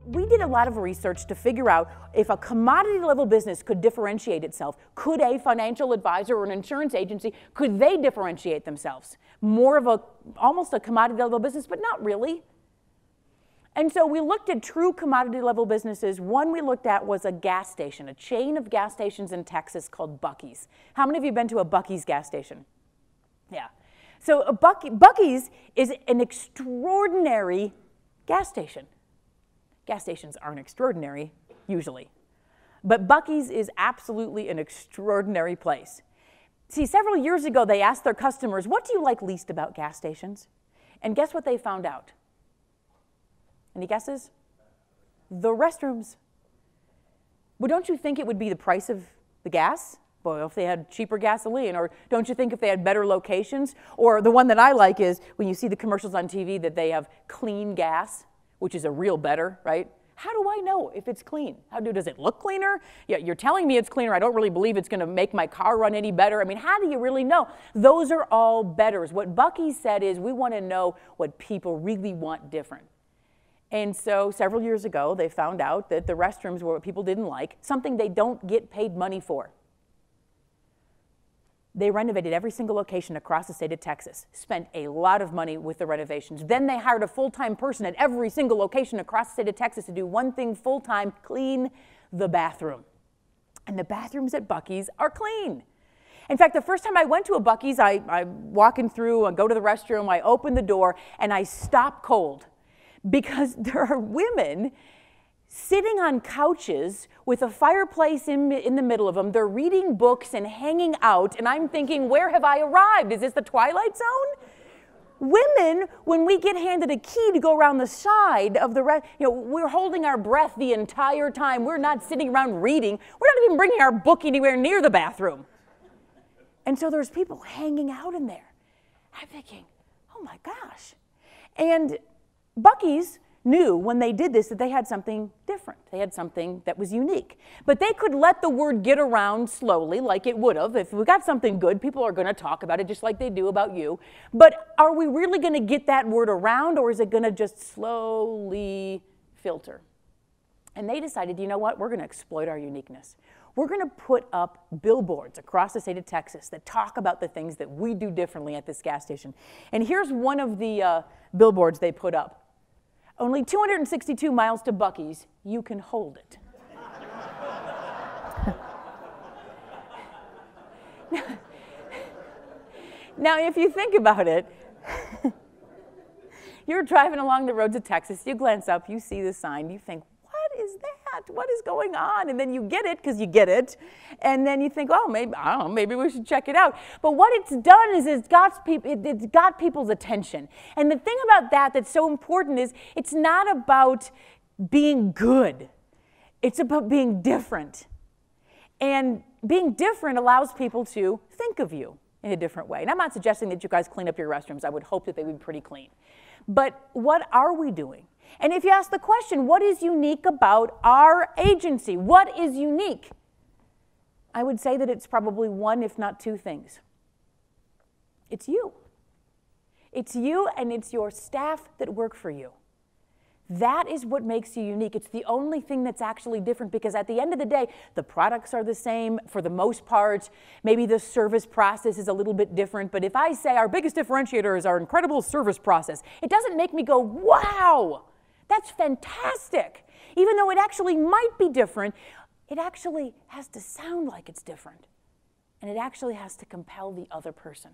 We did a lot of research to figure out if a commodity level business could differentiate itself. Could a financial advisor or an insurance agency, could they differentiate themselves? More of almost a commodity level business, but not really. And so we looked at true commodity level businesses. One we looked at was a gas station, a chain of gas stations in Texas called Buc-ee's. How many of you have been to a Buc-ee's gas station? Yeah. So a Buc-ee's is an extraordinary gas station. Gas stations aren't extraordinary, usually. But Buc-ee's is absolutely an extraordinary place. See, several years ago, they asked their customers, what do you like least about gas stations? And guess what they found out? Any guesses? The restrooms. Well, don't you think it would be the price of the gas? Well, if they had cheaper gasoline, or don't you think if they had better locations? Or the one that I like is when you see the commercials on TV that they have clean gas, which is a real better, right? How do I know if it's clean? Does it look cleaner? Yeah, you're telling me it's cleaner. I don't really believe it's going to make my car run any better. I mean, how do you really know? Those are all betters. What Buc-ee's said is we want to know what people really want different. And so several years ago, they found out that the restrooms were what people didn't like, something they don't get paid money for. They renovated every single location across the state of Texas, spent a lot of money with the renovations. Then they hired a full-time person at every single location across the state of Texas to do one thing full-time, clean the bathroom. And the bathrooms at Buc-ee's are clean. In fact, the first time I went to a Buc-ee's, I'm walking through, I go to the restroom, I open the door, and I stop cold because there are women sitting on couches with a fireplace in the middle of them. They're reading books and hanging out, and I'm thinking, where have I arrived? Is this the Twilight Zone? Women, when we get handed a key to go around the side of the, we're holding our breath the entire time. We're not sitting around reading. We're not even bringing our book anywhere near the bathroom. And so there's people hanging out in there. I'm thinking, oh my gosh. And Buc-ee's knew when they did this that they had something different. They had something that was unique. But they could let the word get around slowly, like it would have. If we got something good, people are going to talk about it just like they do about you. But are we really going to get that word around, or is it going to just slowly filter? And they decided, you know what, we're going to exploit our uniqueness. We're going to put up billboards across the state of Texas that talk about the things that we do differently at this gas station. And here's one of the billboards they put up. Only 262 miles to Buc-ee's, you can hold it. Now, if you think about it, you're driving along the roads of Texas, you glance up, you see the sign, you think, what is that? What is going on? And then you get it because you get it. And then you think, oh, maybe, I don't know, maybe we should check it out. But what it's done is it's got people's attention. And the thing about that that's so important is it's not about being good. It's about being different. And being different allows people to think of you in a different way. And I'm not suggesting that you guys clean up your restrooms. I would hope that they would be pretty clean. But what are we doing? And if you ask the question, what is unique about our agency? What is unique? I would say that it's probably one, if not two things. It's you. It's you and it's your staff that work for you. That is what makes you unique. It's the only thing that's actually different, because at the end of the day, the products are the same for the most part. Maybe the service process is a little bit different, but if I say our biggest differentiator is our incredible service process, it doesn't make me go, wow, that's fantastic. Even though it actually might be different, it actually has to sound like it's different. And it actually has to compel the other person.